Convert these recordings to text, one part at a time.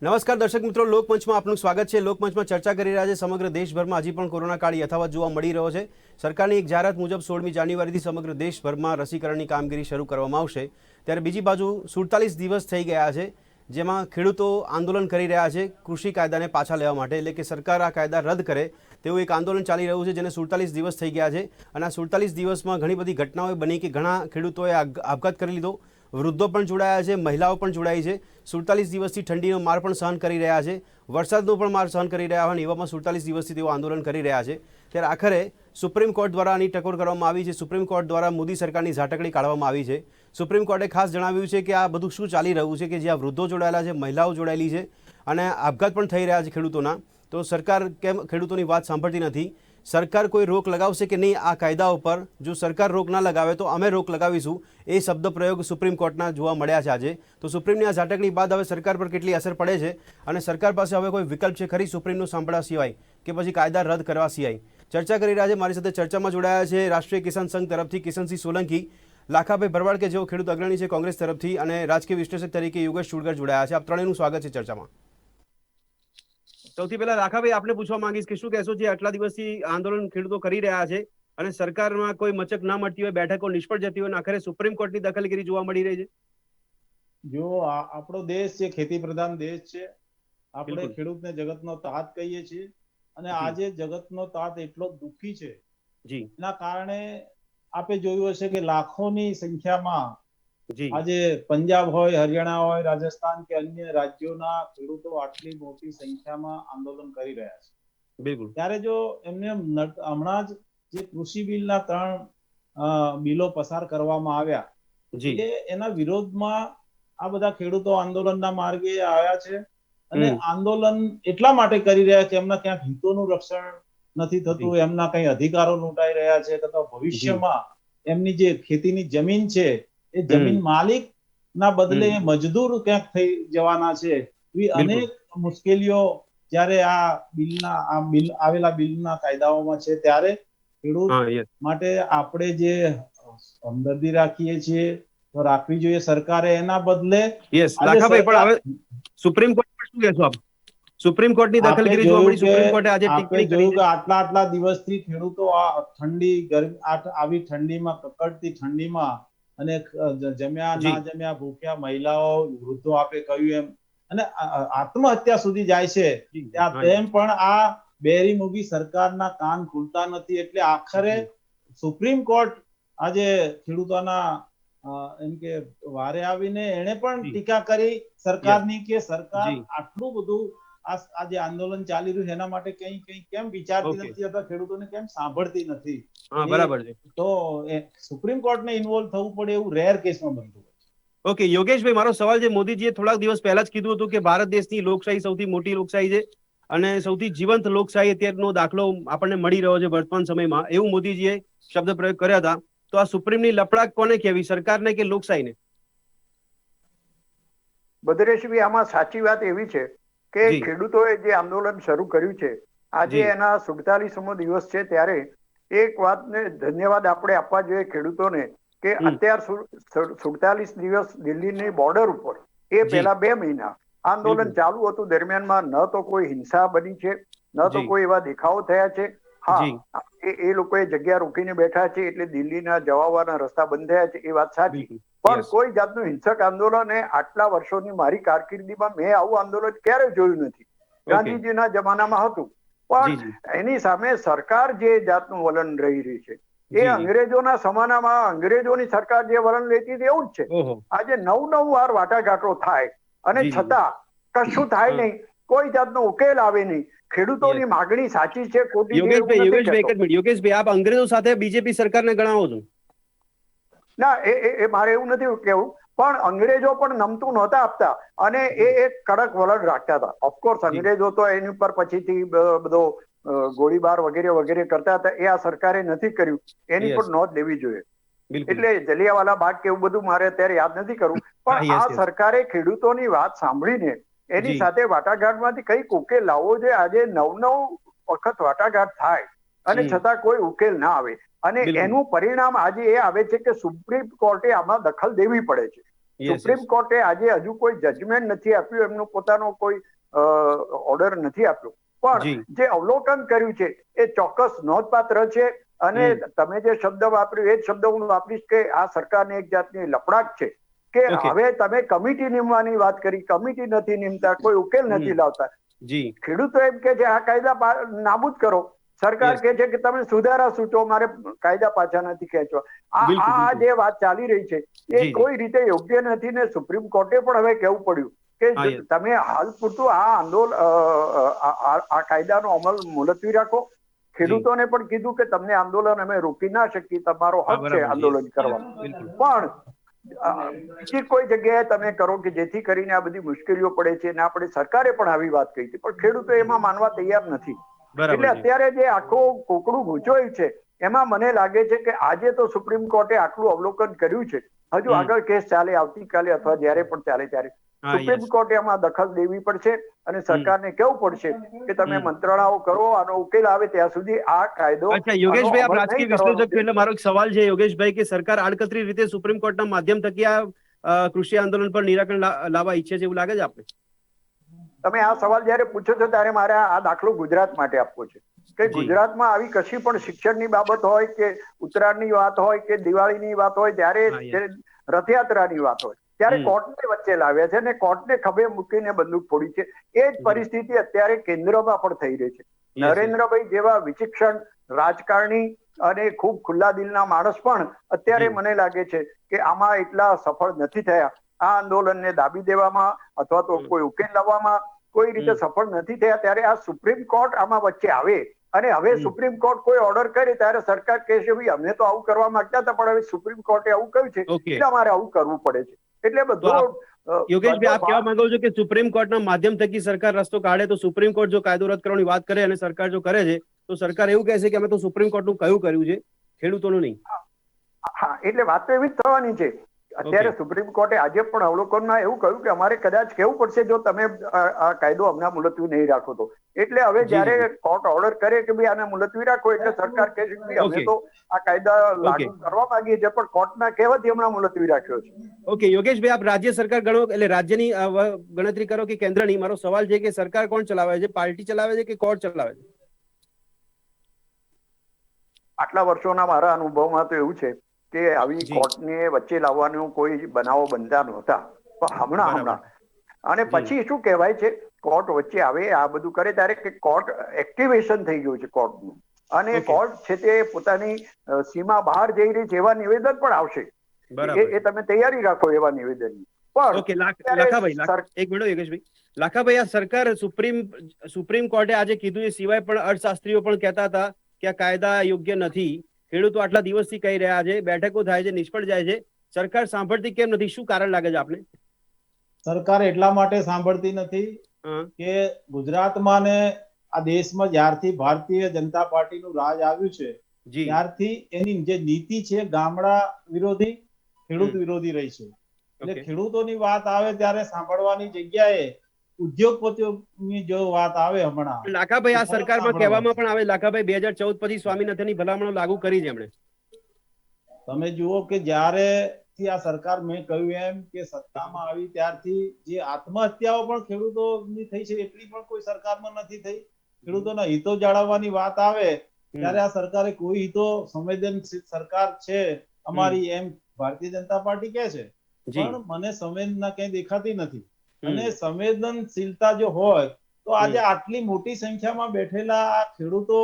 નમસ્કાર દર્શક મિત્રો, લોકમંચમાં આપનું સ્વાગત છે। લોકમંચમાં ચર્ચા કરી રહ્યા છે સમગ્ર દેશભરમાં હજી પણ કોરોના કાળ યથાવત જોવા મળી રહ્યો છે। સરકારની એક જાહેરાત મુજબ 16મી જાન્યુઆરીથી સમગ્ર દેશભરમાં રસીકરણની કામગીરી શરૂ કરવામાં આવશે। ત્યારે બીજી બાજુ 47 દિવસ થઈ ગયા છે જેમાં ખેડૂતો આંદોલન કરી રહ્યા છે કૃષિ કાયદાને પાછા લેવા માટે, એટલે કે સરકાર આ કાયદા રદ કરે તેવું એક આંદોલન ચાલી રહ્યું છે જેને 47 દિવસ થઈ ગયા છે। અને આ 47 દિવસમાં ઘણી બધી ઘટનાઓ બની કે ઘણા ખેડૂતોએ આપઘાત કરી લીધો, વૃદ્ધો પણ જોડાયા છે, મહિલાઓ પણ જોડાઈ છે। 47 દિવસથી ઠંડીનો માર પણ સહન કરી રહ્યા છે, વરસાદનો પણ માર સહન કરી રહ્યા હોય, એવામાં 47 દિવસથી તેઓ આંદોલન કરી રહ્યા છે। ત્યારે આખરે સુપ્રીમ કોર્ટ દ્વારા આની ટકોર કરવામાં આવી છે। સુપ્રીમ કોર્ટ દ્વારા મોદી સરકારની ઝાટકડી કાઢવામાં આવી છે। સુપ્રીમ કોર્ટે ખાસ જણાવ્યું છે કે આ બધું શું ચાલી રહ્યું છે કે જ્યાં વૃદ્ધો જોડાયેલા છે, મહિલાઓ જોડાયેલી છે અને આપઘાત પણ થઈ રહ્યા છે ખેડૂતોના, તો સરકાર કેમ ખેડૂતોની વાત સાંભળતી નથી? સરકાર કોઈ રોક લગાવશે કે નહીં આ કાયદા ઉપર? જો સરકાર રોક ના લગાવે તો અમે રોક લગાવીશું, એ શબ્દ પ્રયોગ સુપ્રીમ કોર્ટના જોવા મળ્યા છે આજે। તો સુપ્રીમની આ ઝાટકણી બાદ હવે સરકાર પર કેટલી અસર પડે છે અને સરકાર પાસે હવે કોઈ વિકલ્પ છે ખરી સુપ્રીમનું સાંભળવા સિવાય કે પછી કાયદા રદ કરવા સિવાય? ચર્ચા કરી રહ્યા છે, મારી સાથે ચર્ચામાં જોડાયા છે રાષ્ટ્રીય કિસાન સંઘ તરફથી કિશનસિંહ સોલંકી, લાખાભાઈ ભરવાડ કે જેઓ ખેડૂત અગ્રણી છે કોંગ્રેસ તરફથી, અને રાજકીય વિશ્લેષક તરીકે યોગેશ ચુડગર જોડાયા છે। આપ ત્રણેયનું સ્વાગત છે ચર્ચામાં। સૌથી પહેલા લાખાભાઈ આપને પૂછવા માંગીશ કે શું કહેશો જે આટલા દિવસથી આંદોલન ખેડૂતો કરી રહ્યા છે અને સરકારમાં કોઈ મચક ના મળતી હોય, બેઠકો નિષ્ફળ જતી હોય અને આખરે સુપ્રીમ કોર્ટની દખલગીરી જોવા મળી રહી છે? જો આપણો દેશ છે ખેતી પ્રધાન દેશ છે, આપણે ખેડૂતને જગતનો તાત કહીએ છીએ અને આજે જગતનો તાત એટલો દુઃખી છે એના કારણે આપે જોયું હશે કે લાખોની સંખ્યામાં આજે પંજાબ હોય, હરિયાણા હોય, રાજસ્થાન કે અન્ય રાજ્યોના ખેડૂતો આટલી મોટી સંખ્યામાં આંદોલન કરી રહ્યા છે। બિલકુલ। ત્યારે જો એમને હમણાં જ જે કૃષિ બિલના 3 બિલો પસાર કરવામાં આવ્યા એ એના વિરોધમાં આ બધા ખેડૂતો આંદોલનના માર્ગે આવ્યા છે અને આંદોલન એટલા માટે કરી રહ્યા છે એમના ક્યાંક હિતોનું રક્ષણ નથી થતું, એમના કઈ અધિકારો લૂંટાઈ રહ્યા છે, તથા ભવિષ્યમાં એમની જે ખેતીની જમીન છે એ જમીન માલિક ના બદલે મજદૂર ક્યાંક થઈ જવાના છે। એવી અનેક મુશ્કેલીઓ જ્યારે આ બિલ આવેલા બિલના કાયદાઓમાં છે ત્યારે ખેડૂત માટે આપણે જે હમદર્દી રાખીએ છીએ તો રાખવી જોઈએ સરકારે, એના બદલે લાખાભાઈ પણ હવે સુપ્રીમ કોર્ટ પર શું કહેશો આપ? સુપ્રીમ કોર્ટની દખલગીરી જોવા મળી, સુપ્રીમ કોર્ટે આજે ટિપ્પણી કરી કે આટલા દિવસથી ખેડૂતો આ ઠંડી ગરમી આવી ઠંડીમાં, કકડતી ઠંડીમાં અને જમ્યા ના જમ્યા ભૂખ્યા મહિલાઓ, વૃદ્ધો આપે કહ્યું એમ અને આત્મહત્યા સુધી જાય છે, તેમ પણ આ બેરી મૂગી સરકારના કાન ખુલતા નથી। એટલે આખરે સુપ્રીમ કોર્ટ આજે ખેડૂતોના એમ કે વારે આવીને એને પણ ટીકા કરી સરકારની કે સરકાર આટલું બધું આ જે આંદોલન ચાલી રહ્યું છે એના માટે કઈ કેમ વિચારતી નથી અથવા ખેડૂતોને કેમ સાંભળતી નથી? બરાબર છે, તો સુપ્રીમ કોર્ટને ઇન્વોલ્વ થવું પડે એવું રેર કેસમાં બનતું હોય છે। ઓકે યોગેશભાઈ, મારો સવાલ છે, મોદીજીએ થોડાક દિવસ પહેલા જ કીધું હતું કે ભારત દેશની લોકશાહી સૌથી મોટી લોકશાહી છે અને સૌથી જીવંત લોકશાહી અત્યારનો દાખલો આપણને મળી રહ્યો છે વર્તમાન સમયમાં, એવું મોદીજીએ શબ્દ પ્રયોગ કર્યા હતા। તો આ સુપ્રીમની લપડાક કોને કહેવી, સરકારને કે લોકશાહીને? બદ્રેશભાઈ, આમાં સાચી વાત એવી છે કે ખેડૂતોએ જે આંદોલન શરૂ કર્યું છે આજે એના 47મો દિવસ છે, ત્યારે એક વાતને ધન્યવાદ આપણે આપવા જોઈએ ખેડૂતોને કે અત્યાર 47 દિવસ દિલ્હીની બોર્ડર ઉપર એ પહેલા 2 મહિના આંદોલન ચાલુ હતું, દરમિયાનમાં ન તો કોઈ હિંસા બની છે, ન તો કોઈ એવા દેખાવો થયા છે। હા, એ લોકોએ જગ્યા રોકીને બેઠા છે એટલે દિલ્હીના જવાવાના રસ્તા બંધ થયા છે, એ વાત સાચી, પણ કોઈ જાતનું હિંસક આંદોલન આટલા વર્ષોની મારી કારકિર્દીમાં મેં આવું આંદોલન ક્યારે જોયું નથી। ગાંધીજીના જમાનામાં હતું, પણ એની સામે સરકાર જે જાતનું વલણ રહી છે એ અંગ્રેજોના જમાનામાં અંગ્રેજોની સરકાર જે વલણ લેતી હતી એવું જ છે। આજે 9 વાર વાટાઘાટો થાય અને છતાં કશું થાય નહીં, કોઈ જાતનો ઉકેલ આવે નહીં। ખેડૂતોની માગણી સાચી છે, ખોટી છે? યોગેશભાઈ, આપ અંગ્રેજો સાથે બીજેપી સરકારને ગણાવો છો? ના, એ મારે એવું નથી કેવું, પણ અંગ્રેજો પણ નમતું નહોતા આપતા અને એ એક કડક વલણ રાખતા હતા। ઓફકોર્સ અંગ્રેજો તો એની ઉપર પછીથી બધો ગોળીબાર વગેરે વગેરે કરતા હતા, એ આ સરકારે નથી કર્યું, એની પણ નોંધ લેવી જોઈએ। એટલે જલિયાવાલા બાગ કે એવું બધું મારે અત્યારે યાદ નથી કરવું, પણ આ સરકારે ખેડૂતોની વાત સાંભળીને એની સાથે વાટાઘાટમાંથી કઈક ઉકેલ લાવવો જોઈએ। આજે 9 વખત વાટાઘાટ થાય અને છતાં કોઈ ઉકેલ ના આવે અને એનું પરિણામ આજે એ આવે છે કે સુપ્રીમ કોર્ટે આમાં દખલ દેવી પડે છે। સુપ્રીમ કોર્ટે આજે હજુ કોઈ જજમેન્ટ નથી આપ્યું, એમનો પોતાનો કોઈ ઓર્ડર નથી આપ્યો, પણ જે અવલોકન કર્યું છે એ ચોક્કસ નોંધપાત્ર છે. અને તમે જે શબ્દ વાપર્યો એ જ શબ્દ હું વાપરીશ કે આ સરકારની એક જાતની લપડાટ છે કે હવે તમે કમિટી નીમવાની વાત કરી, કમિટી નથી નીમતા, કોઈ ઉકેલ નથી લાવતા. ખેડૂતો એમ કે છે આ કાયદા નાબૂદ કરો, સરકાર કે છે કે તમે સુધારા સૂચવો, મારે કાયદા પાછા નથી ખેંચવા. આ જે વાત ચાલી રહી છે એ કોઈ રીતે યોગ્ય નથી ને સુપ્રીમ કોર્ટે પણ હવે કહેવું પડ્યું કે તમે હાલ પૂરતું આ આંદોલન આ કાયદાનો અમલ મુલતવી રાખો. ખેડૂતોને પણ કીધું કે તમને આંદોલન અમે રોકી ના શકીએ, તમારો હક છે આંદોલન કરવાનો, પણ બીજી કોઈ જગ્યાએ તમે કરો કે જેથી કરીને આ બધી મુશ્કેલીઓ પડે છે. અને આપણે સરકારે પણ આવી વાત કહી હતી, પણ ખેડૂતો એમાં માનવા તૈયાર નથી. એટલે અત્યારે જે આખો કોકડું ગૂંચવાયું છે એમાં મને લાગે છે કે આજે તો સુપ્રીમ કોર્ટે આટલું અવલોકન કર્યું છે, હજુ આગળ કેસ ચાલે, આવતીકાલે અથવા જ્યારે પણ ચાલે ત્યારે સુપ્રીમ કોર્ટે આમાં દખલ દેવી પડશે અને સરકારને કહેવું પડશે કે તમે મંત્રણાઓ કરો, આનો ઉકેલ આવે ત્યાં સુધી આ કાયદો. યોગેશભાઈ, આપ રાજકીય વિશ્લેષક છો એટલે મારો એક સવાલ છે યોગેશભાઈ કે સરકાર આડકતરી રીતે સુપ્રીમ કોર્ટના માધ્યમ થકી આ કૃષિ આંદોલન પર નિરાકરણ લાવવા ઈચ્છે છે એવું લાગે છે આપને? તમે આ સવાલ જયારે પૂછો છો ત્યારે મારે આ દાખલો ગુજરાત માટે આપવો છે કે ગુજરાતમાં આવી કશી પણ શિક્ષણની બાબત હોય કે ઉત્તરાયણની વાત હોય કે દિવાળીની વાત હોય, ત્યારે રથયાત્રાની વાત હોય ત્યારે કોર્ટને વચ્ચે લાવ્યા છે અને કોર્ટને ખભે મૂકીને બંદૂક ફોડી છે. એ જ પરિસ્થિતિ અત્યારે કેન્દ્રમાં પણ થઈ રહી છે. નરેન્દ્રભાઈ જેવા વિચક્ષણ રાજકારણી અને ખૂબ ખુલ્લા દિલના માણસ પણ અત્યારે મને લાગે છે કે આમાં એટલા સફળ નથી થયા. આ આંદોલનને દાબી દેવામાં અથવા તો કોઈ ઉકેલ લાવવામાં કોઈ રીતે સફળ નથી થયા. ત્યારે આ સુપ્રીમ કોર્ટ આમાં વચ્ચે આવે અને હવે સુપ્રીમ કોર્ટ કોઈ ઓર્ડર કરે ત્યારે સરકાર કહે છે ભાઈ અમે તો આવું કરવા માંગતા હતા પણ હવે સુપ્રીમ કોર્ટે આવું કહ્યું છે એટલે અમારે આવું કરવું પડે છે. એટલે બધું યોગેશભાઈ, આપ કહેવા માંગો છો કે સુપ્રીમ કોર્ટના માધ્યમ થકી સરકાર રસ્તો કાઢે તો સુપ્રીમ કોર્ટ જો કાયદો રદ કરવાની વાત કરે અને સરકાર જો કરે છે તો સરકાર એવું કહે છે કે અમે તો સુપ્રીમ કોર્ટનું કર્યું છે, ખેડૂતોનું નહીં. હા, એટલે વાત તો એવી જ થવાની છે. અત્યારે સુપ્રીમ કોર્ટે આજે પણ અવલોકનમાં એવું કહ્યું કે અમારે કદાચ કહેવું પડશે જો તમે આ કાયદો હમણાં મુલતવી નહીં રાખો તો. એટલે હવે જયારે કોર્ટ ઓર્ડર કરે કે ભાઈ આને મુલતવી રાખો એટલે સરકાર કહે છે કે અમે તો આ કાયદા લાગુ કરવા માંગીએ છીએ પણ કોર્ટના કહેવાથી હમણાં મુલતવી રાખ્યો છે. ઓકે યોગેશભાઈ, આપ રાજ્ય સરકાર ગણો એટલે રાજ્યની ગણતરી કરો કે કેન્દ્રની. મારો સવાલ છે કે સરકાર કોણ ચલાવે છે? પાર્ટી ચલાવે છે કે કોર્ટ ચલાવે છે? આટલા વર્ષોના મારા અનુભવમાં તો એવું છે કે આવી કોર્ટને વચ્ચે લાવવાનું કોઈ બનાવો બનતા નહોતા, પણ હમણાં અને પછી શું કહેવાય છે કોર્ટ વચ્ચે આવે આ બધું કરે ત્યારે કે કોર્ટ એક્ટિવેશન થઈ ગયું છે કોર્ટનું અને કોર્ટ છે તે પોતાની સીમા બહાર જઈ રહી છે એવા નિવેદન પણ આવશે. એ તમે તૈયારી રાખો એવા નિવેદનની. એક મિનિટ યોગેશભાઈ, લાખાભાઈ, આ સરકાર સુપ્રીમ કોર્ટે આજે કીધું એ સિવાય પણ અર્થશાસ્ત્રીઓ પણ કહેતા હતા કે આ કાયદા યોગ્ય નથી. ખેડૂતો આટલા દિવસથી કહી રહ્યા છે, બેઠકો થાય છે, નિષ્ફળ જાય છે. સરકાર સાંભળતી કેમ નથી? શું કારણ લાગે છે આપને? સરકાર એટલા માટે સાંભળતી નથી કે ગુજરાતમાં ને આ દેશમાં જ્યારથી ભારતીય જનતા પાર્ટીનું રાજ આવ્યું છે ત્યારથી એની જે નીતિ છે ગામડા વિરોધી, ખેડૂત વિરોધી રહી છે. એટલે ખેડૂતોની વાત આવે ત્યારે સાંભળવાની જગ્યાએ ઉદ્યોગપતિઓની જો વાત આવે હમણાં. લાખાભાઈ, આ સરકારમાં કહેવામાં પણ આવે લાખાભાઈ 2014 પછી સ્વામિનાથનની ભલામણો લાગુ કરી છે એમણે. તમે જુઓ કે જ્યારે આ સરકાર મેં કહ્યું એમ કે સત્તામાં આવી ત્યારથી જે આત્મહત્યાઓ પણ ખેડૂતોની થઈ છે એટલી પણ કોઈ સરકારમાં નથી થઈ. ખેડૂતોના હિતો જાળવવાની વાત આવે ત્યારે આ સરકારે કોઈ હિતો સંવેદનશીલ સરકાર છે અમારી એમ ભારતીય જનતા પાર્ટી કહે છે, પણ મને સંવેદના ક્યાંય દેખાતી નથી. અને સંવેદનશીલતા જો હોય તો આજે આટલી મોટી સંખ્યામાં બેઠેલા આ ખેડૂતો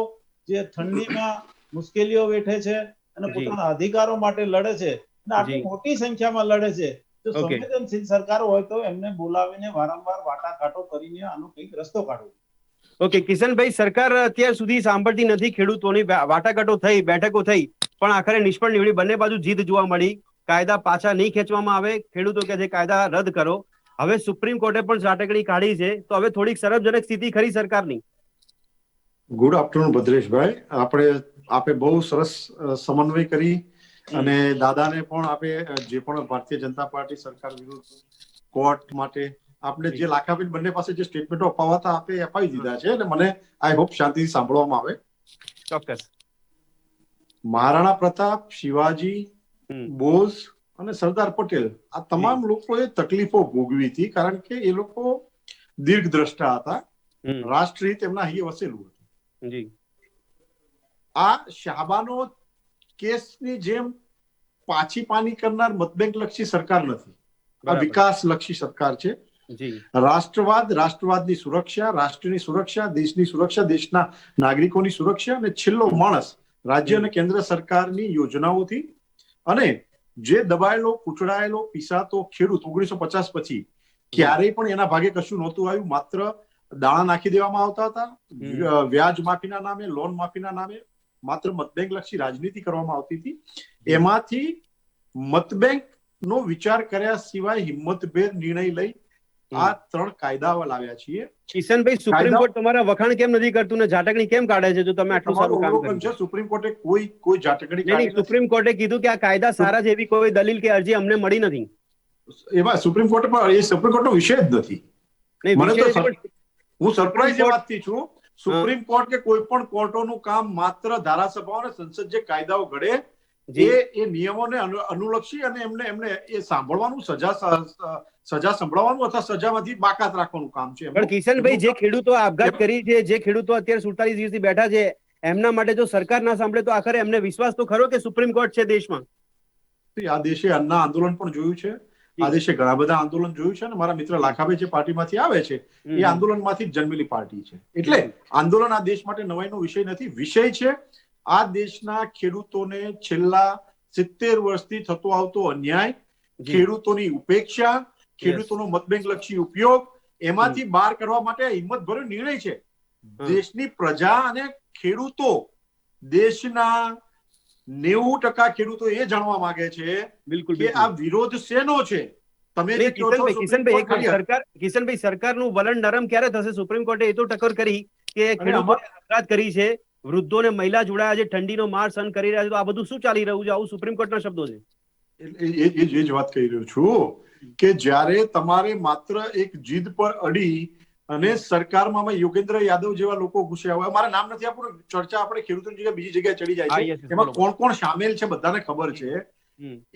જે ઠંડીમાં મુશ્કેલીઓ વેઠે છે અને પોતાના અધિકારો માટે લડે છે અને આટલી મોટી સંખ્યામાં લડે છે, તો સંવેદનશીલ સરકાર હોય તો એમને બોલાવીને વારંવાર વાટાઘાટો કરીને આનો કંઈક રસ્તો કાઢવો. ઓકે કિશનભાઈ, સરકાર અત્યાર સુધી સાંભળતી નથી. ખેડૂતોની વાટાઘાટો થઈ, બેઠકો થઈ, પણ આખરે નિષ્ફળ નીવડી. બંને બાજુ જીત જોવા મળી. કાયદા પાછા નહીં ખેંચવામાં આવે. ખેડૂતો કહે છે કાયદા રદ કરો. હવે સુપ્રીમ કોર્ટે પણ ઝાટકડી કાઢી છે, તો હવે થોડીક સરસજનક સ્થિતિ ખરી સરકારની. Good afternoon Bhadreshbhai. આપે બહુ સરસ સમન્વય કરી અને દાદાને પણ આપે જે પણ ભારતીય જનતા પાર્ટી સરકાર વિરુદ્ધ કોર્ટ માટે આપણે જે લાખાબેન બંને પાસે જે સ્ટેટમેન્ટો અપાવવા હતા આપે અપાવી દીધા છે અને મને આઈ હોપ શાંતિથી સાંભળવામાં આવે. ચોક્કસ. મહારાણા પ્રતાપ, શિવાજી, બોઝ અને સરદાર પટેલ આ તમામ લોકોએ તકલીફો ભોગવી હતી, કારણ કે એ લોકો દીર્ઘદ્રષ્ટા હતા, રાષ્ટ્રહિત એમના અહીંયા વસેલું હતું. જી. આ શાહબાનો કેસની જેમ પાછી પાની કરનાર મતબેંક લક્ષી સરકાર નથી, આ વિકાસ લક્ષી સરકાર છે. રાષ્ટ્રવાદ, રાષ્ટ્રવાદની સુરક્ષા, રાષ્ટ્રની સુરક્ષા, દેશની સુરક્ષા, દેશના નાગરિકોની સુરક્ષા અને છેલ્લો માણસ રાજ્ય અને કેન્દ્ર સરકારની યોજનાઓથી. અને જે દબાયેલો, કૂચડાયેલો, પીસાતો ખેડૂત 1950 પછી ક્યારેય પણ એના ભાગે કશું નહોતું આવ્યું, માત્ર દાણા નાખી દેવામાં આવતા હતા, વ્યાજ માફીના નામે, લોન માફીના નામે માત્ર મતબેંક લક્ષી રાજનીતિ કરવામાં આવતી હતી. એમાંથી મતબેંક નો વિચાર કર્યા સિવાય હિંમતભેર નિર્ણય લઈ આ 3 કાયદાઓ લાવ્યા છીએ. કિશનભાઈ, સુપ્રીમ કોર્ટ તમારા વખાણ કેમ નથી કરતું ને ઝાટકણી કેમ કાઢે છે? જો તમે આટલું સારું કામ કર્યું છે, સુપ્રીમ કોર્ટે કોઈ ઝાટકણી નહીં, સુપ્રીમ કોર્ટે કીધું કે આ કાયદા સારા છે, એવી કોઈ દલીલ કે અરજી અમને મળી નથી. એમાં સુપ્રીમ કોર્ટ પર એ સુપ્રીમ કોર્ટનો વિષય જ નથી. મને તો હું સરપ્રાઈઝ એ વાતથી છું, સુપ્રીમ કોર્ટ કે કોઈ પણ કોર્ટોનું કામ માત્ર ધારાસભાઓ અને સંસદ જે કાયદાઓ ઘડે એ નિયમોને અનુલક્ષી અને એમને એ સાંભળવાનું, સજા સંભળાવવાનું અથવા સજામાંથી બાકાત રાખવાનું કામ છે. પણ કિશનભાઈ, જે ખેડૂતો આપઘાત કરી છે, જે ખેડૂતો અત્યારે 47 દિવસથી બેઠા છે, એમના માટે જો સરકાર ના સાંભળે તો આખરે એમને વિશ્વાસ તો ખરો કે સુપ્રીમ કોર્ટ છે દેશમાં? આ દેશે અન્ના આંદોલન પણ જોયું છે, આ દેશે ઘણા બધા આંદોલન જોયું છે, અને મારા મિત્ર લાખાભાઈ જે પાર્ટીમાંથી આવે છે એ આંદોલનમાંથી જ જન્મેલી પાર્ટી છે. એટલે આંદોલન આ દેશ માટે નવાઈનો વિષય નથી, વિષય છે આ દેશના ખેડૂતોને છેલ્લા 70 વર્ષથી થતો આવતો અન્યાય, ખેડૂતોની ઉપેક્ષા, ખેડૂતોનો મતબેંક લક્ષી ઉપયોગ, એમાંથી બહાર કરવા માટે હિંમતભર્યો નિર્ણય છે. દેશની પ્રજા અને ખેડૂતો, દેશના 90% ખેડૂતો એ જાણવા માંગે છે કે આ વિરોધ શેનો છે. તમે કિશનભાઈ, સરકારનું વલણ નરમ ક્યારે થશે? સુપ્રીમ કોર્ટે એ તો ટકોર કરી કે ખેડૂતોએ આપઘાત કરી છે, વૃદ્ધોને મહિલા જોડાયા છે, ઠંડીનો માર સહન કરી રહ્યા છે, તો આ બધું શું ચાલી રહ્યું છે? આવું સુપ્રીમ કોર્ટના શબ્દો છે. એ જ વાત કહી રહ્યો છું કે જ્યારે તમારે માત્ર એક જીદ પર અડી અને સરકારમાં યોગેન્દ્ર યાદવ જેવા લોકો ઘૂસ્યા હોય, મારા નામ નથી આપવું, ચર્ચા આપણે ખેડૂતોની જગ્યાએ બીજી જગ્યાએ ચડી જાય છે, એમાં કોણ કોણ સામેલ છે બધાને ખબર છે.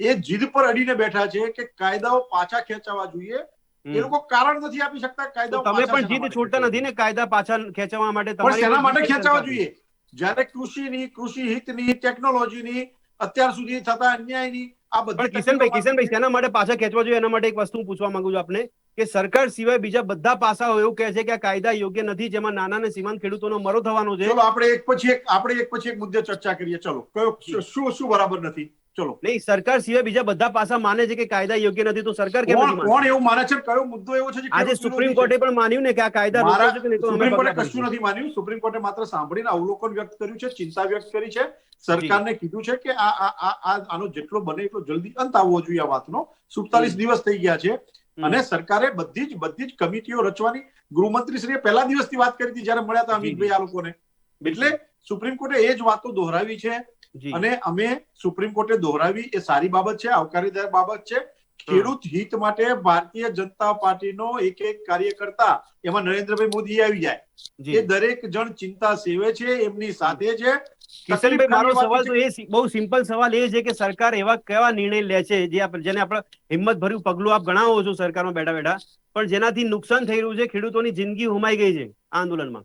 એ જીદ પર અડીને બેઠા છે કે કાયદાઓ પાછા ખેંચવા જોઈએ. એ લોકો કારણ નથી આપી શકતા કાયદાઓ. તમે પણ જીદ છોડતા નથી ને કાયદા પાછા ખેંચવા માટે? પણ શેના માટે ખેંચવા જોઈએ? જ્યારે કૃષિની, કૃષિ હિતની, ટેકનોલોજીની, અત્યાર સુધી થતા અન્યાયની આ બધી. કિશનભાઈ, શેના માટે પાછા ખેંચવા જોઈએ? એના માટે એક વસ્તુ પૂછવા માંગુ છું આપને કે સરકાર સિવાય બીજા બધા પાસાઓ એવું કહે છે કે આ કાયદા યોગ્ય નથી, જેમાં નાના અને સીમાંત ખેડૂતોનો મરો થવાનો છે. ચલો આપણે એક પછી એક મુદ્દે ચર્ચા કરીએ. ચલો કયો શું બરાબર નથી? ચલો. નહીં, સરકાર સિવાય બીજા બધા પાસા માને છે કે કાયદા યોગ્ય નથી, તો સરકાર કેમ નથી? કોણ એવું માને છે? કયો મુદ્દો એવો છે જે આજે સુપ્રીમ કોર્ટે પણ માન્યું ને કે આ કાયદા સુપ્રીમ કોર્ટે કશું નથી માન્યું. સુપ્રીમ કોર્ટે માત્ર સાંભળીને અવલોકન વ્યક્ત કર્યું છે, ચિંતા વ્યક્ત કરી છે, સરકારને કીધું છે કે આનો જેટલો બને એટલો જલ્દી અંત આવવો જોઈએ આ વાતનો. 47 દિવસ થઈ ગયા છે અને સરકારે બધી જ કમિટીઓ રચવાની ગૃહમંત્રીશ્રીએ પહેલા દિવસથી વાત કરી હતી જયારે મળ્યા હતા અમિતભાઈ આ લોકોને. એટલે સુપ્રીમ કોર્ટે એ જ વાતો દોહરાવી છે અને અમે સુપ્રીમ કોર્ટે દોહરાવી એ સારી બાબત છે, આવકારીદાયક બાબત છે. ખેડૂત હિત માટે ભારતીય જનતા પાર્ટીનો એક કાર્યકર્તા, એમાં નરેન્દ્રભાઈ મોદી આવી જાય, એ દરેક જણ ચિંતા સેવે છે, એમની સાથે છે. કિશનભાઈ, મારો સવાલ તો એ બહુ સિમ્પલ સવાલ એ છે કે સરકાર એવા કેવા નિર્ણય લે છે જેને આપણે હિંમત ભર્યું પગલું આપ ગણાવો છો સરકારમાં બેઠા બેઠા, પણ જેનાથી નુકસાન થઈ રહ્યું છે, ખેડૂતોની જિંદગી હુમાઈ ગઈ છે આ આંદોલનમાં?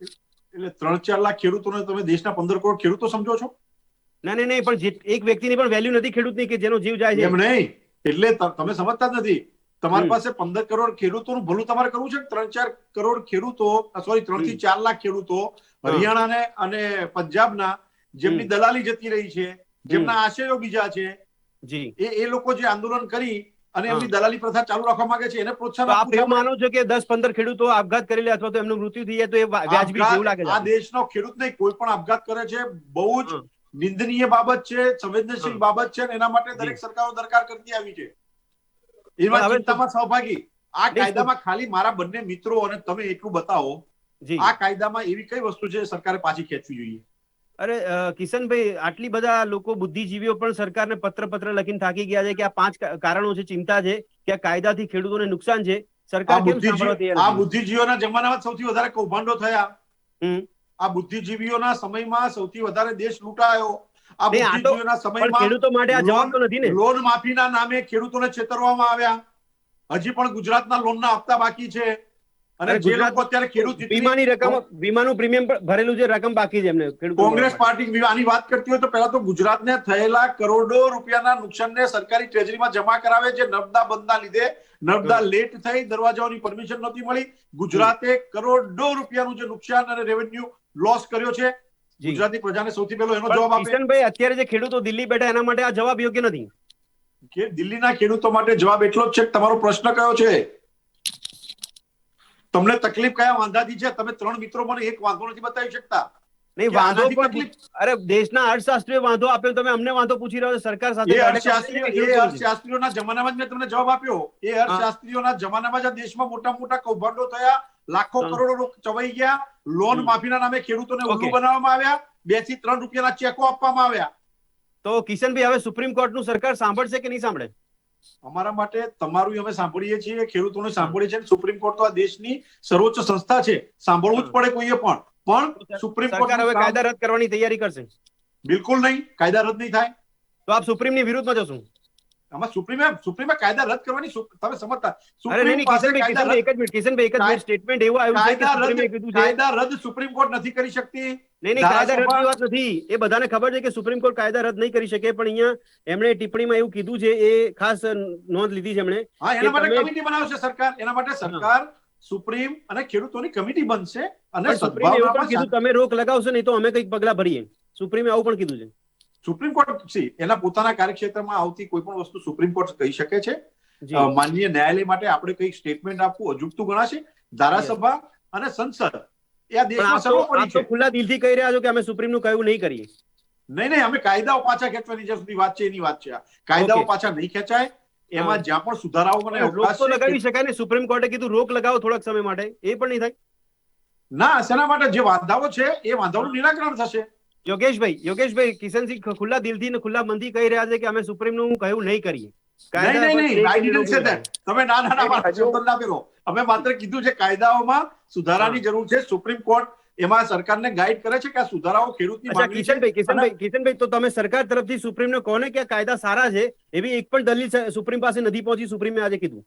એટલે 3-4 લાખ ખેડૂતોને તમે દેશના 15 કરોડ ખેડૂતો સમજો છો? નહીં, પણ એક વ્યક્તિની પણ વેલ્યુ નથી ખેડૂતની કે જેનો જીવ જાય છે. એમ નહીં, એટલે તમે સમજતા જ નથી. તમારી પાસે 15 કરોડ ખેડૂતોનું ભલું તમારે કરવું છે. 3-4 કરોડ ખેડૂતો, સોરી 3 થી 4 લાખ ખેડૂતો હરિયાણા અને પંજાબના, જેમની દલાલી જતી રહી છે, જેમના આશયો બીજા છે, એ લોકો જે આંદોલન કરી અને એમની દલાલી પ્રથા ચાલુ રાખવા માંગે છે, એને પ્રોત્સાહન આપવું. આપ માનો છો કે 10-15 ખેડૂતો આપઘાત કરી લે અથવા તો એમનું મૃત્યુ થઈ જાય તો એ વ્યાજબી જેવું લાગે છે? આ દેશનો ખેડૂત નહીં, કોઈ પણ આપઘાત કરે છે, બહુ જ નિંદનીય બાબત છે, સંવેદનશીલ બાબત છે, એના માટે દરેક સરકારો દરકાર કરતી આવી છે. એમાં ચિંતામાં સહભાગી. આ કાયદામાં ખાલી મારા બંને મિત્રો અને તમે એટલું બતાવો, આ કાયદામાં એવી કઈ વસ્તુ છે સરકારે પાછી ખેંચવી જોઈએ? અરે કિશનભાઈ, આટલી બધા લોકો બુદ્ધિજીવીઓ પણ સરકારને પત્ર લખીને થાકી ગયા છે કે આ 5 કારણો છે, ચિંતા છે કે આ કાયદાથી ખેડૂતોને નુકસાન છે. સરકાર કેમ સાંભળતી નથી? આ બુદ્ધિજીવીઓના જમાનામાં સૌથી વધારે કૌભાંડો થયા. આ બુદ્ધિજીવીઓના સમયમાં સૌથી વધારે દેશ લૂંટાયો. આ નહીં, આ તો બુદ્ધિજીવીઓના પણ સમયમાં ખેડૂતો માટે આ જવાબ તો નથી ને. લોન માફીના નામે ખેડૂતોને છેતરવામાં આવ્યા. હજી પણ ગુજરાતના લોનના હપ્તા બાકી છે. અને અરે જે ગુજરાત લોકો અત્યારે ખેડૂત હિતની વીમાની રકમ, વીમાનું પ્રીમિયમ ભરેલું છે, રકમ બાકી છે એમને ખેડૂતો કોંગ્રેસ પાર્ટી આની વાત કરતી હોય તો પહેલા તો ગુજરાતને થયેલા કરોડો રૂપિયાના નુકસાનને સરકારી ટ્રેઝરીમાં જમા કરાવે. જે નર્મદા બંધના લીધે નર્મદા લેટ થઈ, દરવાજાઓની પરમિશન નહોતી મળી. ગુજરાતે કરોડો રૂપિયાનું જે નુકસાન અને રેવન્યુ લોસ કર્યો છે. ગુજરાતની પ્રજાને સૌથી પહેલો એનો જવાબ આપે. કિશનભાઈ, અત્યારે જે ખેડૂતો દિલ્હી બેઠા એના માટે આ જવાબ યોગ્ય નથી. કે દિલ્હીના ખેડૂતો માટે જવાબ એટલો જ છે કે તમારો પ્રશ્ન કયો છે, તમને તકલીફ કયા વાંધાથી છે. તમે 3 મિત્રો મને એક વાંધો નથી બતાવી શકતા. નહીં, વાંધો પણ અરે દેશના અર્થશાસ્ત્રીએ વાંધો આપ્યો, તમે અમને વાંધો પૂછી રહ્યો છો. સરકાર સાથે એ અર્થશાસ્ત્રીઓના જમાનામાં જ મેં તમને જવાબ આપ્યો. એ અર્થશાસ્ત્રીઓના જમાનામાં જ દેશમાં મોટા મોટા કૌભાંડો થયા, લાખો કરોડો ચવાઈ ગયા. લોન માફીના નામે ખેડૂતોને ઉલ્લુ બનાવવામાં આવ્યા. 2 થી 3 રૂપિયાના ચેકો આપવામાં આવ્યા. તો કિશનભાઈ, હવે સુપ્રીમ કોર્ટનું સરકાર સાંભળશે કે નહીં સાંભળે? અમારા માટે તમારું અમે સાંભળીએ છીએ, ખેડૂતોને સાંભળીએ છીએ. સુપ્રીમ કોર્ટ તો આ દેશની સર્વોચ્ચ સંસ્થા છે, સાંભળવું જ પડે કોઈએ પણ સુપ્રીમ કોર્ટ સરકાર હવે કાયદા રદ કરવાની તૈયારી કરશે? બિલકુલ નહીં, કાયદા રદ નહીં થાય. તો આપ સુપ્રીમની વિરુદ્ધમાં જશો? આમાં સુપ્રીમે કાયદા રદ કરવાની તમે સમજતા? અરે નહીં, કિશનભાઈ, એક જ મિનિટ સ્ટેટમેન્ટ એવું આવ્યું છે કે સુપ્રીમે કીધું છે કાયદા રદ સુપ્રીમ કોર્ટ નથી કરી શકતી. નહીં, કાયદા રદની વાત નથી. એ બધાને ખબર છે કે સુપ્રીમ કોર્ટ કાયદા રદ નહીં કરી શકે, પણ અહીંયા એમણે ટિપ્પણીમાં એવું કીધું છે, એ ખાસ નોંધ લીધી છે એમણે. હા, એના માટે કમિટી બનાવશે સરકાર. એના માટે સરકાર, સુપ્રીમ અને ખેડૂતોની કમિટી બનશે. અને સુપ્રીમે એવું પણ કીધું, તમે રોક લગાવશો નહીં તો અમે કંઈક પગલા ભરીએ. સુપ્રીમે આવું પણ કીધું છે. સુપ્રીમ કોર્ટ એના પોતાના કાર્યક્ષેત્રમાં આવતી કોઈ પણ વસ્તુ સુપ્રીમ કોર્ટ કહી શકે છે. માનનીય ન્યાયાલય માટે આપણે કઈ સ્ટેટમેન્ટ આપવું અજુગતું ગણાશે. ધારાસભા અને સંસદ એ આ દેશમાં સર્વોપરી છે. ખુલ્લા દિલથી કહી રહ્યા છો કે અમે સુપ્રીમનું કહ્યું નહીં કરીએ? નહીં, અમે કાયદાઓ પાછા ખેંચવાની જ્યાં સુધી વાત છે એની વાત છે. કાયદાઓ પાછા નહીં ખેંચાય. એમાં જ્યાં પણ સુધારાઓ મને રોક તો લગાવી શકાય ને. સુપ્રીમ કોર્ટે કીધું રોક લગાવો થોડાક સમય માટે, એ પણ નહીં થાય? ના, શેના માટે? જે વાંધાઓ છે એ વાંધાઓનું નિરાકરણ થશે. યોગેશભાઈ, કિશનસિંહ ખુલ્લા દિલથી ને ખુલ્લા મનથી કહી રહ્યા છે કે અમે સુપ્રીમનું કહ્યું નહીં કરીએ. તમે ના પહેરો. અમે માત્ર કીધું છે કાયદાઓમાં સુધારાની જરૂર છે. સુપ્રીમ કોર્ટ એમાં સરકારને ગાઈડ કરે છે કે આ સુધારાઓ ખેડૂતની માંગણી છે. કિશનભાઈ, તો તમે સરકાર તરફથી સુપ્રીમને કોને કે આ કાયદા સારા છે એવી એક પણ દલીલ સુપ્રીમ પાસે નથી પહોંચી? સુપ્રીમે આજે કીધું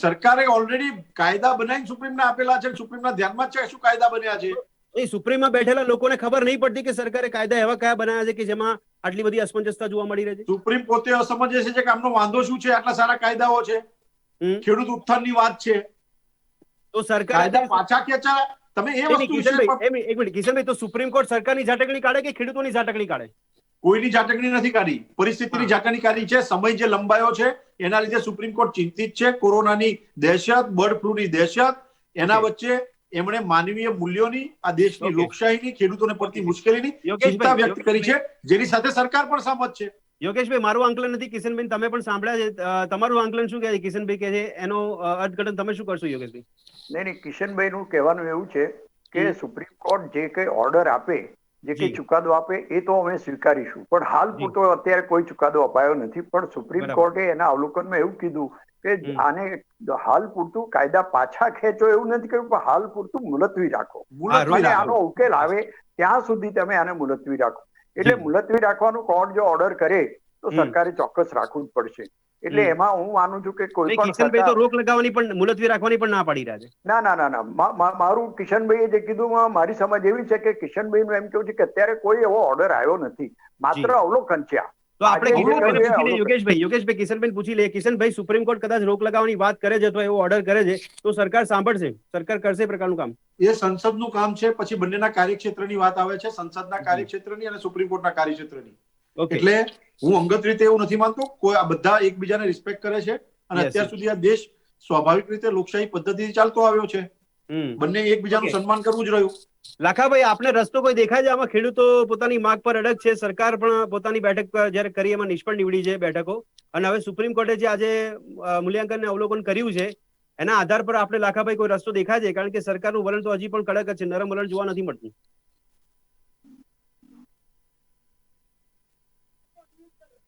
સરકારે ઓલરેડી કાયદા બનાવીને સુપ્રીમને આપેલા છે. સુપ્રીમના ધ્યાનમાં છે શું કાયદા બન્યા છે. એ સુપ્રીમમાં બેઠેલા લોકોને ખબર નહીં પડતી કે સરકારે કાયદા એવા કયા બનાવ્યા છે કે જેમાં આટલી બધી અસમંજસતા જોવા મળી રહી છે? સુપ્રીમ પોતે અસમંજસ છે કે આમનો વાંધો શું છે? આટલા સારા કાયદાઓ છે, ખેડૂત ઉત્થાનની વાત છે, તો સરકાર પાછા ખેંચા. તમે એ વસ્તુ એક મિનિટ કિશનભાઈ, તો સુપ્રીમ કોર્ટ સરકારની ઝાટકણી કાઢે કે ખેડૂતોની ઝાટકણી કાઢે? કોઈની ઝાટકણી નથી કાઢી, પરિસ્થિતિની ઝાટકણી કાઢી છે. સમય જે લંબાયો છે એના લીધે સુપ્રીમ કોર્ટ ચિંતિત છે. કોરોનાની દહેશત, બર્ડ ફ્લૂની દહેશત, એના વચ્ચે એમણે માનવીય મૂલ્યોની, આ દેશની લોકશાહીની, ખેડૂતોને પડતી મુશ્કેલીની ચિંતા વ્યક્ત કરી છે, જેની સાથે સરકાર પણ સહમત છે. યોગેશભાઈ, મારું આંકલન નથી, કિશનભાઈ તમે પણ સાંભળ્યા છે. તમારું આંકલન શું કહે છે? કિશનભાઈ કહે છે એનો અર્થઘટન તમે શું કરશો યોગેશભાઈ? નહીં, કિશનભાઈ નું કહેવાનું એવું છે કે સુપ્રીમ કોર્ટ જે કઈ ઓર્ડર આપે, જે કઈ ચુકાદો આપે એ તો અમે સ્વીકારીશું, પણ હાલ પૂરતો અત્યારે કોઈ ચુકાદો અપાયો નથી. પણ સુપ્રીમ કોર્ટે એના અવલોકનમાં એવું કીધું કે આને હાલ પૂરતું કાયદા પાછા ખેંચો એવું નથી કહ્યું, પણ હાલ પૂરતું મુલતવી રાખો. અને આનો ઉકેલ આવે ત્યાં સુધી તમે આને મુલતવી રાખો. એટલે મુલતવી રાખવાનું કોર્ટ જો ઓર્ડર કરે તો સરકારે ચોક્કસ રાખવું જ પડશે. એટલે એમાં હું માનું છું કે કોઈ પણ કિશનભાઈ તો રોક લગાવવાની પણ, મુલતવી રાખવાની પણ ના પાડી રહ્યા છે. ના, મારું કિશનભાઈએ જે કીધું મારી સમજ એવી છે કે કિશનભાઈ નું એમ કેવું છે કે અત્યારે કોઈ એવો ઓર્ડર આવ્યો નથી, માત્ર અવલોકન છે. તો આપણે યોગેશભાઈ કિશનભાઈ પૂછી લઈએ. કિશનભાઈ, સુપ્રીમ કોર્ટ કદાચ રોક લગાવવાની વાત કરે છે, તો એવો ઓર્ડર કરે છે, તો સરકાર સાંભળશે? સરકાર કરશે એ પ્રકારનું કામ? એ સંસદનું કામ છે. પછી બંનેના કાર્યક્ષેત્રની વાત આવે છે, સંસદના કાર્યક્ષેત્રની અને સુપ્રીમ કોર્ટના કાર્યક્ષેત્રની. એટલે હું અંગત રીતે એવું નથી માનતો. કોઈ આ બધા એકબીજાને રિસ્પેક્ટ કરે છે અને અત્યાર સુધી આ દેશ સ્વાભાવિક રીતે લોકશાહી પદ્ધતિથી ચાલતો આવ્યો છે. બંને એકબીજાનું સન્માન કરવું જ રહ્યું. લાખાભાઈ, આપને રસ્તો કોઈ દેખાય છે આમાં? ખેડૂતો પોતાની માંગ પર અડગ છે, સરકાર પણ પોતાની બેઠક જયારે કરી એમાં નિષ્ફળ નીવડી છે બેઠકો, અને હવે સુપ્રીમ કોર્ટે જે આજે મૂલ્યાંકન અવલોકન કર્યું છે એના આધાર પર આપણે લાખાભાઈ કોઈ રસ્તો દેખાય છે? કારણ કે સરકારનું વલણ તો હજી પણ કડક જ છે, નરમ વલણ જોવા નથી મળતું.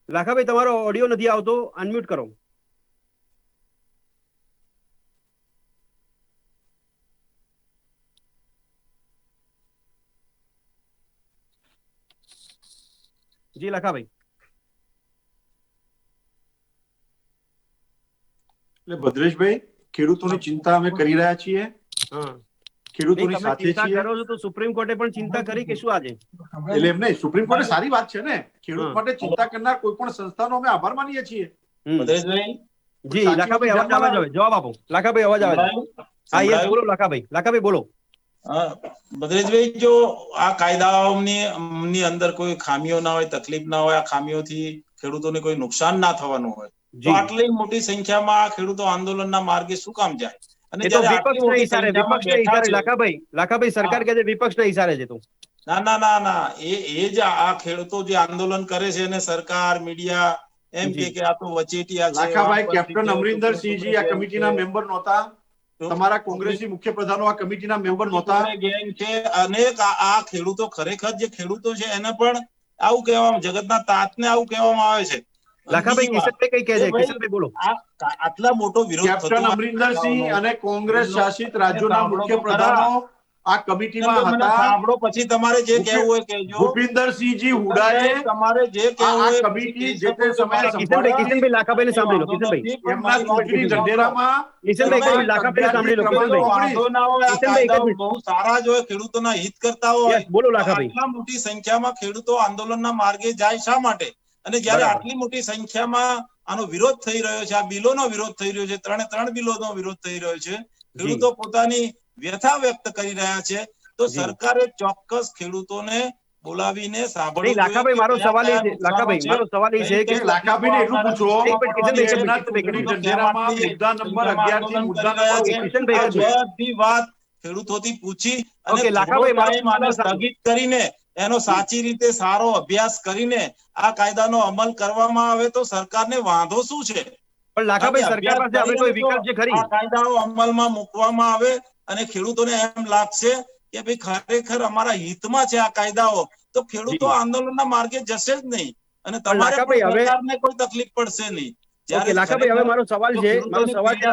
લાખાભાઈ, તમારો ઓડિયો નથી આવતો, અનમ્યુટ કરો. જી લાખાભાઈ. એટલે ભદ્રેશભાઈ, ખેડૂતોની ચિંતા અમે કરી રહ્યા છીએ, હા, ખેડૂતોની તમે સાથે ચિંતા છીએ. કરો છો તો સુપ્રીમ કોર્ટે પણ ચિંતા કરી કે શું આજે? એટલે એમ નહીં, સુપ્રીમ કોર્ટે સારી વાત છે ને, ખેડૂત હા. માટે ચિંતા કરનાર કોઈ પણ સંસ્થાનો અમે આભાર માનીએ છીએ. હમ. ભદ્રેશભાઈ જી લાખાભાઈ, અવાજ આવે છે? જવાબ આપો લાખાભાઈ, અવાજ આવે છે? હા, યસ, બોલો લાખાભાઈ. લાખાભાઈ બોલો. ભદ્રેશભાઈ, જો આ કાયદાઓની અંદર કોઈ ખામીઓ ના હોય, તકલીફ ના હોય, આ ખામીઓથી ખેડૂતોને કોઈ નુકસાન ના થવાનું હોય, તો આટલી મોટી સંખ્યામાં આ ખેડૂતો આંદોલનના માર્ગે શું કામ જાય? અને એ તો જ્યારે આટલી વિપક્ષના મોટી ઈશારે, સંખ્યામાં વિપક્ષના બેઠા ઈશારે છે, લાખાભાઈ સરકાર કહે છે વિપક્ષના ઈશારે છે. તો ના ના ના ના, એ જ આ ખેડૂતો જે આંદોલન કરે છે અને સરકાર મીડિયા એમ જી. કે આ તો વચેટિયા છે, લાખાભાઈ, વામપંથી કેપ્ટન છે, અમરિંદરસિંહજી આ કમિટીના મેમ્બર નહોતા, તમારા કોંગ્રેસી મુખ્ય પ્રધાનો આ કમિટીના મેમ્બર નહોતા. ગેંગ છે. અનેક આ ખેડૂતો, ખરેખર જે ખેડૂતો છે એને પણ આવું કહેવામાં, જગતના તાતને આવું કહેવામાં આવે છે. અને લાખાભાઈ, બીજી વાત કિશનભાઈ કઈ કહે કે છે? ભાઈ, કિશનભાઈ બોલો. આટલા મોટો વિરોધ થતો કેપ્ટન હોય અમરિંદરસિંહ અને કોંગ્રેસ શાસિત તમે રાજ્યોના સાંભળો મુખ્ય તો ખરા. પ્રધાનો આ કમિટીમાં મને હતા. સાંભળો, પછી તમારે જે કહેવું હોય કહેજો. ભૂપિન્દરસિંહજી હુડાએ તમારે જે કહેવું આ હોય પછી કમિટી કહી જે તે શકો છો. સમયે કિશનભાઈ લાખાભાઈને સાંભળી લો. કિશનભાઈ, એમના ચૂંટણી ઢંઢેરામાં કિશનભાઈ એક મિનિટ, લાખાભાઈને સાંભળી લો. કિશનભાઈ, વાંધો ના હોય, આ કિશનભાઈ એક જ કાયદાઓ મિનિટ. બહુ સારા જ હોય, ખેડૂતોના હિત કરતા હોય, યસ, બોલો તો લાખાભાઈ. આટલા મોટી સંખ્યામાં ખેડૂતો આંદોલનના માર્ગે જાય શા માટે? અને જ્યારે બરાબર. આટલી મોટી સંખ્યામાં આનો વિરોધ થઈ રહ્યો છે, આ બિલોનો વિરોધ થઈ રહ્યો છે, ત્રણ બિલોનો વિરોધ થઈ રહ્યો છે, ખેડૂતો પોતાની વ્યથા વ્યક્ત કરી રહ્યા છે, તો જી. સરકારે ચોક્કસ ખેડૂતોને બોલાવીને સાંભળવું નહીં લાખાભાઈ, મારો સવાલ એ છે, લાખાભાઈ મારો સવાલ એ છે કે લાખાભાઈને એટલું પૂછો એક મિનિટ, કિશનભાઈ, કે એમના કિશનભાઈ, ચૂંટણી ઢંઢેરામાં મુદ્દા નંબર 11 થી મુદ્દા નંબર કિશનભાઈ, બધી વાત ખેડૂતોથી પૂછી અને ઓકે, લાખાભાઈ, મારો ટાઈમ આને સવાલ સ્થગિત કરીને એનો સાચી રીતે સારો અભ્યાસ કરીને આ કાયદાનો અમલ કરવામાં આવે તો સરકારને વાંધો શું છે? પણ લાખાભાઈ, સરકાર પાસે હવે કોઈ વિકલ્પ છે ખરી? આ કાયદાઓ અમલમાં મૂકવામાં આવે અને ખેડૂતોને એમ લાગશે કે ભાઈ ખરેખર અમારા હિતમાં છે આ કાયદાઓ, તો ખેડૂતો જી. આંદોલનના માર્ગે જશે જ નહીં અને પણ તમારે લાખાભાઈ, પણ હવે સરકારને કોઈ તકલીફ પડશે નહીં. ઓકે લાખાભાઈ, હવે મારો સવાલ છે,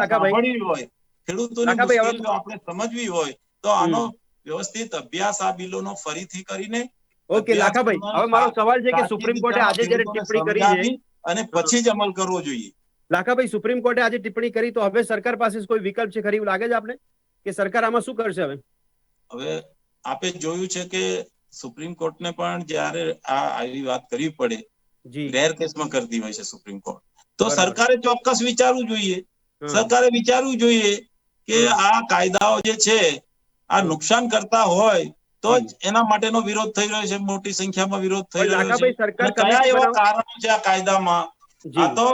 લાખાભાઈ, સાંભળવી હોય, ખેડૂતોની લાખાભાઈ, હવે મુશ્કેલીઓ આપણે સમજવી હોય તો આનો વ્યવસ્થિત અભ્યાસ આ બિલોનો ફરીથી કરીને ઓકે લાખાભાઈ, હવે મારો સવાલ છે કે સુપ્રીમ કોર્ટે આજે જ્યારે ટિપ્પણી કરી છે અને પછી જ અમલ કરવો જોઈએ. લાખાભાઈ, સુપ્રીમ કોર્ટે આજે ટિપ્પણી કરી તો હવે સરકાર પાસે કોઈ વિકલ્પ છે ખરી? એવું લાગે છે આપણે કે સરકાર આમાં શું કરશે? હવે આપે જોયું છે કે સુપ્રીમ કોર્ટને પણ જ્યારે આવી વાત કરવી પડે, જી, રેર કેસમાં કરતી હોય છે સુપ્રીમ કોર્ટ, તો બરાબર. સરકારે ચોક્કસ વિચારવું જોઈએ. સરકારે વિચારવું જોઈએ કે આ કાયદાઓ જે છે આ નુકસાન કરતા હોય તો જ એના માટેનો વિરોધ થઈ રહ્યો છે, મોટી સંખ્યામાં વિરોધ થઈ રહ્યો છે. લાખાભાઈ, સરકાર અને કયા એવા કારણો છે આ કાયદામાં? આ તો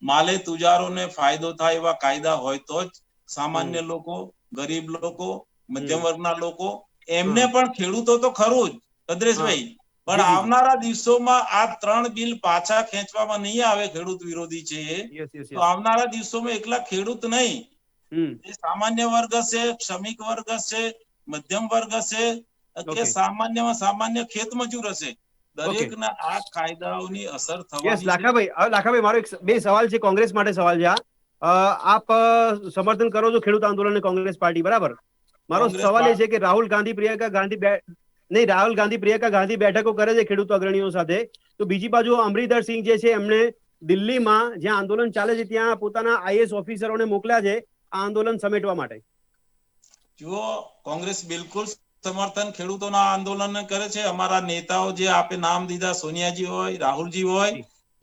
માલે તુજારોને ફાયદો થાય એવા કાયદા હોય તો જ સામાન્ય લોકો, ગરીબ લોકો, મધ્યમ વર્ગના લોકો, એમને પણ ખેડૂતો તો ખરું જ ભદ્રેશભાઈ, પણ આવનારા દિવસોમાં આ 3 બિલ પાછા ખેંચવામાં નહીં આવે, ખેડૂત વિરોધી છે એ, તો આવનારા દિવસોમાં એકલા ખેડૂત નહીં, સામાન્ય વર્ગ હશે, શ્રમિક વર્ગ હશે, મધ્યમ વર્ગ હશે કે સામાન્યમાં સામાન્ય ખેતમજૂર હશે, દરેકને આ કાયદાઓની અસર થવાની. લાખાભાઈ, મારો બે સવાલ છે, કોંગ્રેસ માટે સવાલ છે. આપ સમર્થન કરો છો ખેડૂત આંદોલન કોંગ્રેસ પાર્ટી, બરાબર? મારો સવાલ એ છે કે રાહુલ ગાંધી પ્રિયંકા ગાંધી બેઠકો કરે છે ખેડૂત અગ્રણીઓ સાથે, તો બીજી બાજુ અમરિંદરસિંહ જે છે એમણે દિલ્હીમાં જ્યાં આંદોલન ચાલે છે ત્યાં પોતાના આઈએએસ ઓફિસરોને મોકલ્યા છે આ આંદોલન સમેટવા માટે. જુઓ, કોંગ્રેસ બિલકુલ સમર્થન ખેડૂતોના આંદોલન કરે છે. અમારા નેતાઓ જે આપે નામ દીધા, સોનિયાજી હોય, રાહુલજી હોય,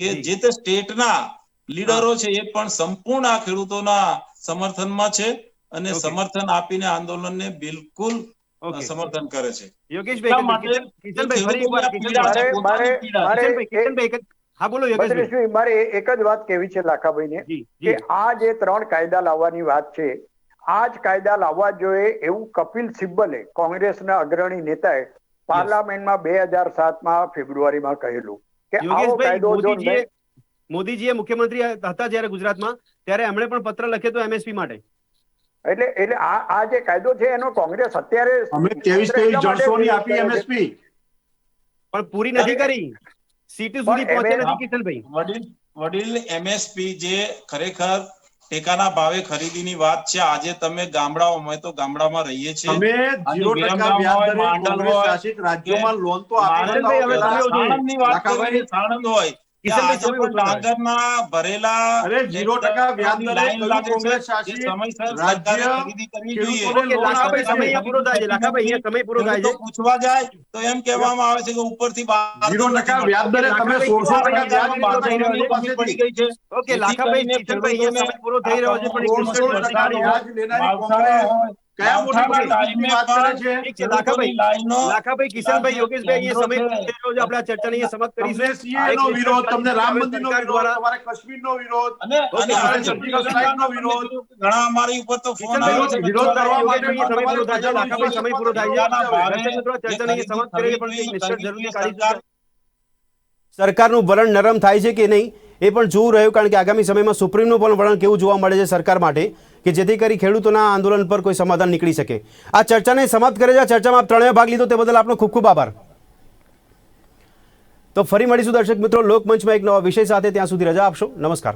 કે જે તે સ્ટેટના લીડરો છે એ પણ સંપૂર્ણ આ ખેડૂતોના સમર્થનમાં છે અને સમર્થન આપીને આંદોલનને બિલકુલ સમર્થન કરે છે. મારે એક જ વાત કહેવી છે લાખાભાઈને કે આ જે 3 કાયદા લાવવાની વાત છે, આ જ કાયદા લાવવા જોઈએ એવું કપિલ સિબ્બલે, કોંગ્રેસના અગ્રણી નેતાએ પાર્લામેન્ટમાં 2007માં ફેબ્રુઆરીમાં કહેલું કે આવો કાયદો જો મોદીજીએ મુખ્યમંત્રી હતા જ્યારે ગુજરાતમાં, ત્યારે એમણે પણ પત્ર લખ્યો હતો એમએસપી માટે. એટલે આ જે કાયદો છે એનો કોંગ્રેસ અત્યારે અમે 23 આપી એમએસપી પણ પૂરી નથી કરી, સીટી સુધી પહોંચે નથી. કિશનભાઈ, વડીલ એમએસપી જે ખરેખર ટેકાના ભાવે ખરીદીની વાત છે. આજે તમે ગામડાઓમાં, તો ગામડામાં રહીએ છીએ, તમે અને 0% વિરમગામ વ્યાજ હોય, દરે માંડલ કોંગ્રેસ હોય, શાસિત રાજ્યોમાં લોન તો આપી માણેકભાઈ, હવે બતાવો તમે પહેલા. સાણંદની વાત કરો, લાખાભાઈ, સાણંદ હોય, ત્યાં આજે પણ ડાંગરના ભરેલા અરે 0% વ્યાજ દરે લાઈન કયું લાગે છે. કોંગ્રેસ જે શાસિત સમયસર સરકારે રાજ્ય ખરીદી કરવી જોઈએ. ખેડૂતોને લોન આપે છે? સમય પૂરો થાય છે. લાખાભાઈ, અહીંયા સમય પૂરો થાય છે. પૂછવા જાય તો એમ કહેવામાં આવે છે કે ઉપરથી 0% વ્યાજ દરે તમે 16% વ્યાજ લીધો ખેડૂતો પાસેથી. ગઈ છે. ઓકે, લાખાભાઈ, ચેતનભાઈ, અહીંયા સમય પૂરો થઈ રહ્યો છે, પણ એક 16% વ્યાજ લેનારી કોંગ્રેસ કયા મોટી પરિસ્થિતિની વાત કરે છે? ઠીક છે, લાખાભાઈ, કિશનભાઈ, યોગેશભાઈ, અહીંયા સમય પૂરો થઈ રહ્યો છે. આપણે આ ચર્ચાને અહીંયા સમાપ્ત તમને કરીશું. CA નો વિરોધ, તમને રામ મંદિરનો સરકાર વિરોધ, દ્વારા તમારે કાશ્મીરનો વિરોધ, અને તમારે સર્જિકલ સ્ટ્રાઇકનો વિરોધ. ઘણા અમારી ઉપર તો ફોન આવે છે. વિરોધ કરવા માટે યોગેશભાઈ, પણ સમય પૂરો થાય છે. તમારે લાખાભાઈ, સમય પૂરો થાય છે. ટેકાના ભાવે દર્શક મિત્રો, આ ચર્ચાને અહીંયા સમાપ્ત કરીએ, પણ કંઈક નિષ્કર્ષ જરૂરથી કાઢીશું. સરકાર સરકારનું વલણ નરમ થાય છે કે નહીં એ પણ જોવું રહ્યું, કારણ કે આગામી સમયમાં સુપ્રીમનું પણ વલણ કેવું જોવા મળે છે સરકાર માટે, કે જેથી કરી ખેડૂતોના આંદોલન પર કોઈ સમાધાન નીકળી શકે. આ ચર્ચાને સમાપ્ત કરે છે. આ ચર્ચામાં આપ ત્રણેય ભાગ લીધો તે બદલ આપનો ખૂબ ખૂબ આભાર. તો ફરી મળીશું દર્શક મિત્રો લોકમંચમાં એક નવા વિષય સાથે. ત્યાં સુધી રજા આપશો. નમસ્કાર.